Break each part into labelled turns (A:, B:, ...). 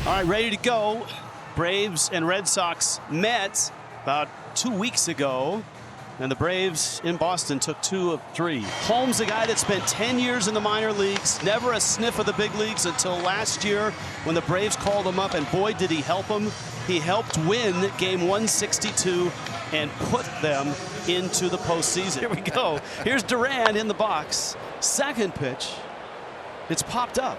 A: All right, ready to go. Braves and Red Sox met about 2 weeks ago, and the Braves in Boston took 2 of 3. Holmes, a guy that spent 10 years in the minor leagues, never a sniff of the big leagues until last year when the Braves called him up, and boy, did he help them. He helped win game 162 and put them into the postseason. Here we go. Here's Duran in the box. Second pitch. It's popped up.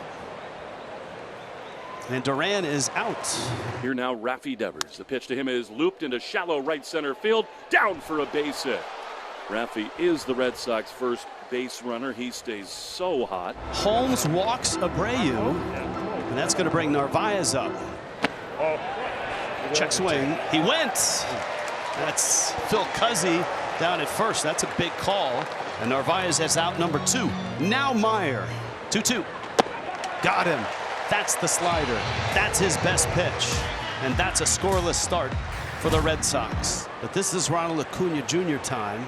A: And Duran is out.
B: Here now, Rafi Devers. The pitch to him is looped into shallow right center field, down for a base hit. Rafi is the Red Sox first base runner. He stays so hot.
A: Holmes walks Abreu, and that's going to bring Narvaez up. Check swing. He went. That's Phil Cuzzy down at first. That's a big call. And Narvaez has out number 2. Now Meyer. 2-2. Got him. That's the slider. That's his best pitch. And that's a scoreless start for the Red Sox. But this is Ronald Acuna Jr. time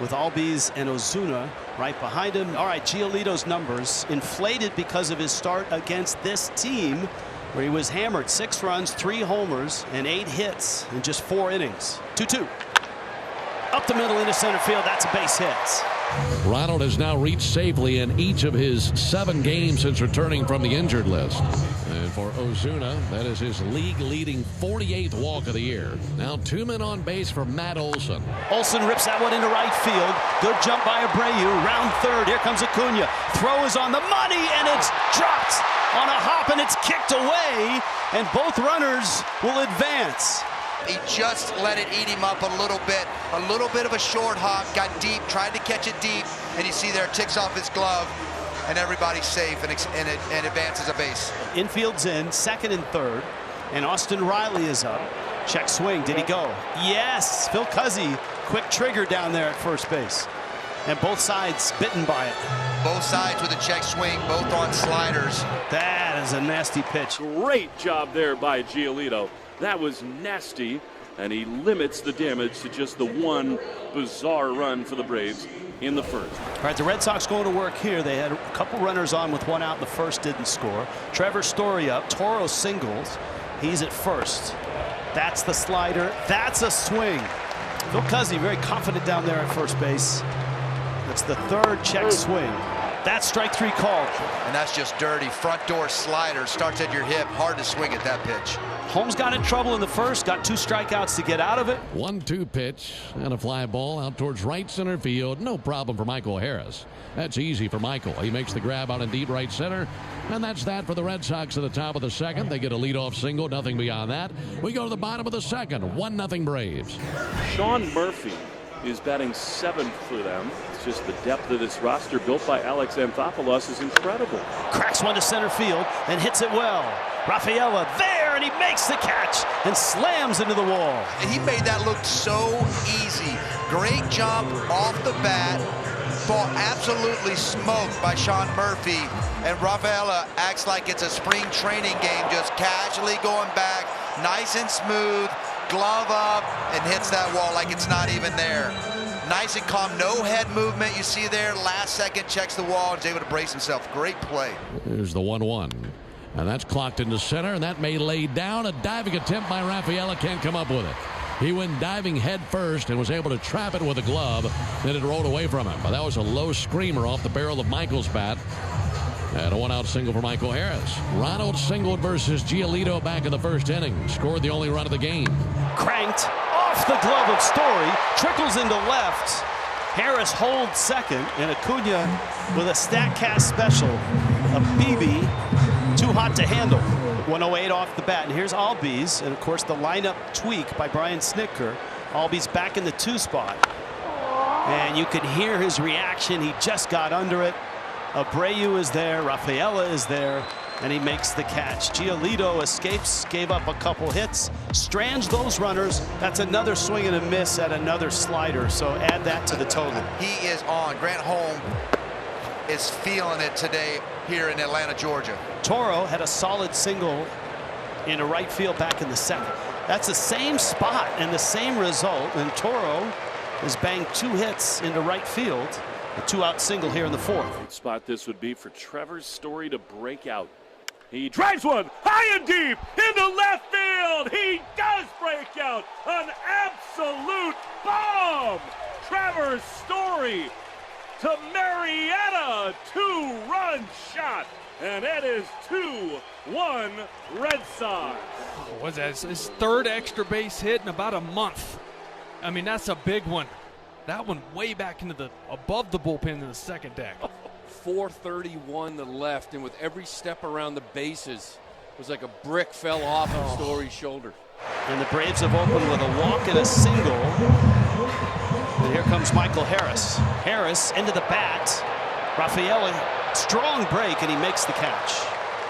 A: with Albies and Ozuna right behind him. All right, Giolito's numbers inflated because of his start against this team where he was hammered. 6 runs, 3 homers, and 8 hits in just 4 innings. 2-2. Up the middle into center field. That's a base hit.
C: Ronald has now reached safely in each of his 7 games since returning from the injured list. And for Ozuna, that is his league-leading 48th walk of the year. Now 2 men on base for Matt Olson.
A: Olson rips that one into right field. Good jump by Abreu. Round third. Here comes Acuna. Throw is on the money, and it's dropped on a hop, and it's kicked away, and both runners will advance.
D: He just let it eat him up a little bit of a short hop, got deep, tried to catch it deep, and you see there it ticks off his glove, and everybody's safe and advances a base.
A: Infield's in, second and third, and Austin Riley is up. Check swing, did he go? Yes, Phil Cuzzy, quick trigger down there at first base. And both sides bitten by it.
D: Both sides with a check swing, both on sliders.
A: That is a nasty pitch.
B: Great job there by Giolito. That was nasty, and he limits the damage to just the one bizarre run for the Braves in the first.
A: All right, the Red Sox going to work here. They had a couple runners on with 1 out in the first, didn't score. Trevor Story up. Toro singles. He's at first. That's the slider. That's a swing. Phil Cuzzy very confident down there at first base. That's the 3rd check swing. That's strike 3 called.
D: And that's just dirty. Front door slider starts at your hip. Hard to swing at that pitch.
A: Holmes got in trouble in the first, got 2 strikeouts to get out of it.
C: 1-2 pitch and a fly ball out towards right center field. No problem for Michael Harris. That's easy for Michael. He makes the grab out in deep right center. And that's that for the Red Sox at the top of the second. They get a leadoff single, nothing beyond that. We go to the bottom of the second, 1-0 Braves.
B: Sean Murphy is batting 7th for them. It's just the depth of this roster built by Alex Anthopoulos is incredible.
A: Cracks one to center field and hits it well. Rafaela there, and he makes the catch and slams into the wall.
D: And he made that look so easy. Great jump off the bat. Ball absolutely smoked by Sean Murphy. And Rafaela acts like it's a spring training game, just casually going back, nice and smooth, glove up, and hits that wall like it's not even there. Nice and calm, no head movement. You see there, last second checks the wall and is able to brace himself. Great play.
C: Here's the 1-1. And that's clocked into center, and that may lay down. A diving attempt by Rafaela, can't come up with it. He went diving head first and was able to trap it with a glove. Then it rolled away from him. But that was a low screamer off the barrel of Michael's bat. And a 1-out single for Michael Harris. Ronald singled versus Giolito back in the first inning. Scored the only run of the game.
A: Cranked off the glove of Story. Trickles into left. Harris holds second. And Acuna with a StatCast special. A BB. Too hot to handle. 108 off the bat. And here's Albies. And, of course, the lineup tweak by Brian Snitker. Albies back in the 2 spot. And you can hear his reaction. He just got under it. Abreu is there. Rafaela is there. And he makes the catch. Giolito escapes. Gave up a couple hits. Strands those runners. That's another swing and a miss at another slider. So add that to the total.
D: He is on. Grant Holmes is feeling it today here in Atlanta, Georgia.
A: Toro had a solid single in a right field back in the 2nd. That's the same spot and the same result. And Toro has banged 2 hits into right field. A 2-out single here in the 4th.
B: Great spot this would be for Trevor's Story to break out. He drives one high and deep into left field. He does break out an absolute bomb. Trevor Story to Marietta, 2-run shot, and it is 2-1 Red Sox.
E: Was that his third extra base hit in about a month? I mean, that's a big one. That one way back into above the bullpen in the second deck.
F: 4:31 to left, and with every step around the bases, it was like a brick fell off of Story's shoulder.
A: And the Braves have opened with a walk and a single. And here comes Michael Harris. Harris into the bat. Raffaele, strong break, and he makes the catch.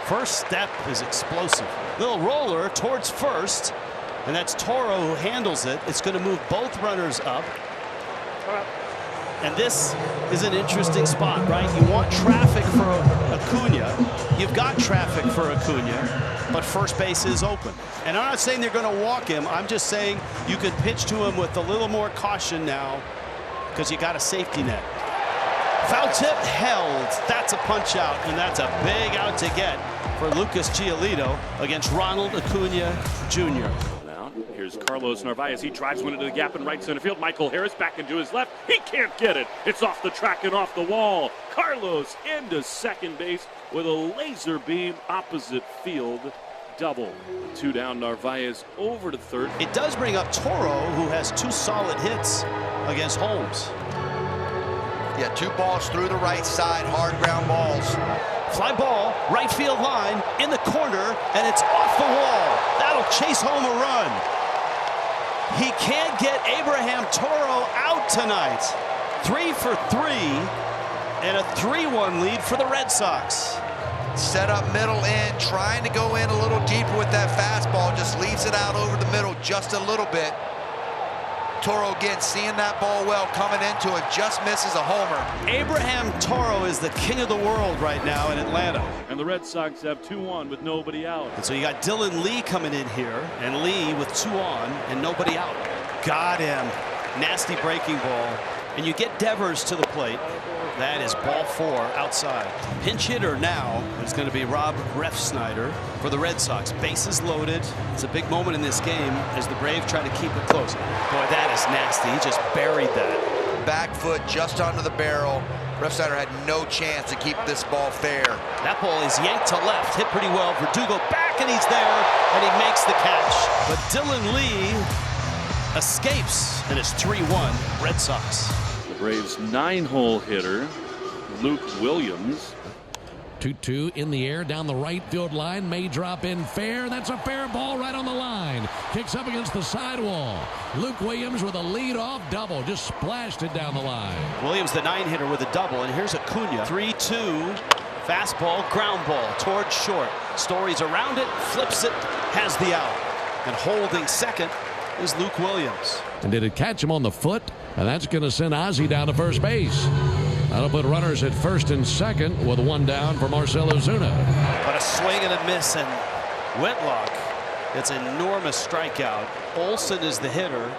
A: First step is explosive. Little roller towards first, and that's Toro who handles it. It's going to move both runners up. And this is an interesting spot, right? You want traffic for Acuna. You've got traffic for Acuna, but first base is open. And I'm not saying they're going to walk him. I'm just saying you could pitch to him with a little more caution now because you got a safety net. Foul tip held. That's a punch out, and that's a big out to get for Lucas Giolito against Ronald Acuna Jr.
B: Here's Carlos Narvaez. He drives one into the gap in right center field. Michael Harris back into his left. He can't get it. It's off the track and off the wall. Carlos into second base with a laser beam opposite field double. 2 down, Narvaez over to third.
A: It does bring up Toro, who has 2 solid hits against Holmes.
D: Yeah, 2 balls through the right side, hard ground balls.
A: Fly ball, right field line, in the corner, and it's off the wall. That'll chase home a run. He can't get Abraham Toro out tonight. 3 for 3, and a 3-1 lead for the Red Sox.
D: Set up middle in, trying to go in a little deeper with that fastball, just leaves it out over the middle just a little bit. Toro again seeing that ball well, coming into it, just misses a homer.
A: Abraham Toro is the king of the world right now in Atlanta.
B: And the Red Sox have 2 on with nobody out.
A: And so you got Dylan Lee coming in here, and Lee with 2 on and nobody out. Got him. Nasty breaking ball. And you get Devers to the plate. That is ball 4 outside. Pinch hitter now is going to be Rob Refsnyder for the Red Sox. Bases loaded. It's a big moment in this game as the Braves try to keep it close. Boy, that is nasty. He just buried that.
D: Back foot just under the barrel. Refsnyder had no chance to keep this ball fair.
A: That ball is yanked to left. Hit pretty well. Verdugo back, and he's there, and he makes the catch. But Dylan Lee escapes, and it's 3-1 Red Sox.
B: Braves 9-hole hitter, Luke Williams.
C: 2-2 in the air down the right field line. May drop in fair. That's a fair ball right on the line. Kicks up against the sidewall. Luke Williams with a lead-off double. Just splashed it down the line.
A: Williams, the 9-hitter, with a double. And here's Acuna. 3-2. Fastball, ground ball towards short. Story's around it, flips it, has the out. And holding second is Luke Williams.
C: And did it catch him on the foot? And that's going to send Ozzie down to first base. That'll put runners at first and second with 1 down for Marcell Ozuna.
A: But a swing and a miss, and Whitlock, it's an enormous strikeout. Olsen is the hitter.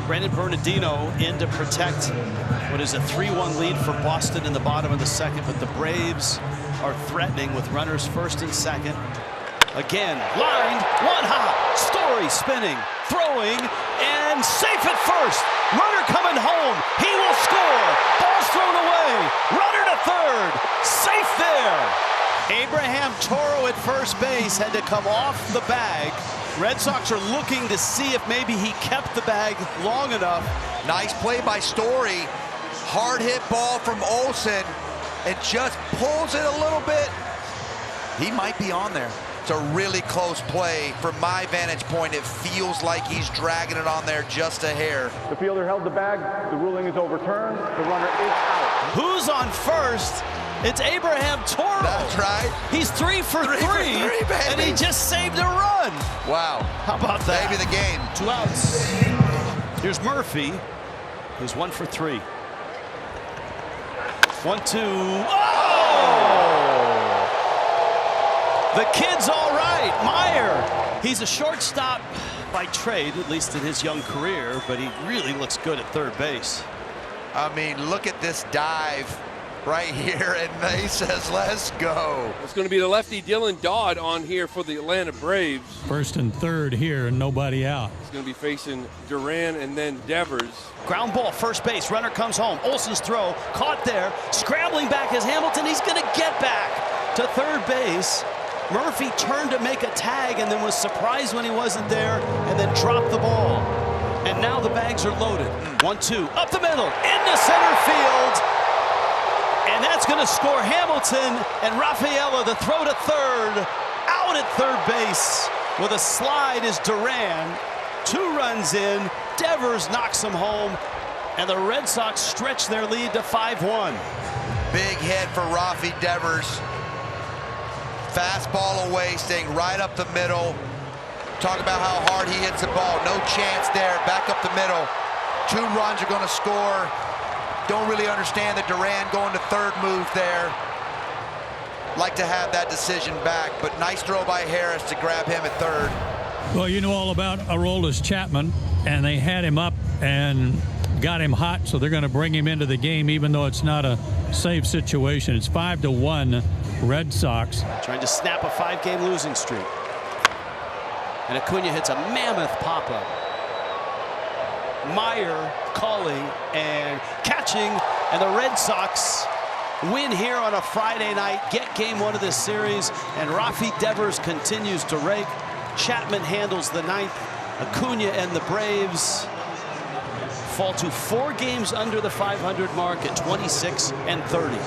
A: Brandon Bernardino in to protect what is a 3-1 lead for Boston in the bottom of the second. But the Braves are threatening with runners first and second. Again, lined, 1 hop. Story spinning, throwing, and safe at first. Runner coming home. He will score. Ball's thrown away. Runner to third. Safe there. Abraham Toro at first base had to come off the bag. Red Sox are looking to see if maybe he kept the bag long enough.
D: Nice play by Story. Hard hit ball from Olsen, and just pulls it a little bit. He might be on there. It's a really close play. From my vantage point, it feels like he's dragging it on there just a hair.
G: The fielder held the bag. The ruling is overturned. The runner is out.
A: Who's on first? It's Abraham Toro.
D: That's right.
A: He's 3 for 3,
D: baby.
A: and he just saved a run.
D: Wow.
A: How about that?
D: Maybe the game.
A: 2 outs. Here's Murphy, who's 1 for 3. 1-2. Oh! The kid's all right. Meyer. He's a shortstop by trade, at least in his young career, but he really looks good at third base.
D: I mean, look at this dive right here, and he says, let's go.
F: It's going to be the lefty Dylan Dodd on here for the Atlanta Braves.
H: First and third here, and nobody out.
F: He's going to be facing Duran and then Devers.
A: Ground ball, first base, runner comes home. Olsen's throw, caught there, scrambling back is Hamilton. He's going to get back to third base. Murphy turned to make a tag and then was surprised when he wasn't there and then dropped the ball. And now the bags are loaded. 1-2, up the middle, into center field. And that's going to score Hamilton, and Rafaela, the throw to third, out at third base with a slide is Duran. 2 runs in, Devers knocks him home, and the Red Sox stretch their lead to 5-1.
D: Big hit for Rafi Devers. Fastball away, staying right up the middle. Talk about how hard he hits the ball. No chance there, back up the middle. 2 runs are going to score. Don't really understand the Duran going to third move there. Like to have that decision back, but nice throw by Harris to grab him at third.
H: Well, you know all about Aroldis Chapman, and they had him up and got him hot, so they're going to bring him into the game, even though it's not a safe situation. It's 5-1 Red Sox.
A: Trying to snap a 5-game losing streak. And Acuna hits a mammoth pop-up. Meyer calling and catching, and the Red Sox win here on a Friday night, get game 1 of this series, and Rafi Devers continues to rake. Chapman handles the 9th. Acuna and the Braves fall to 4 games under the 500 mark at 26-30.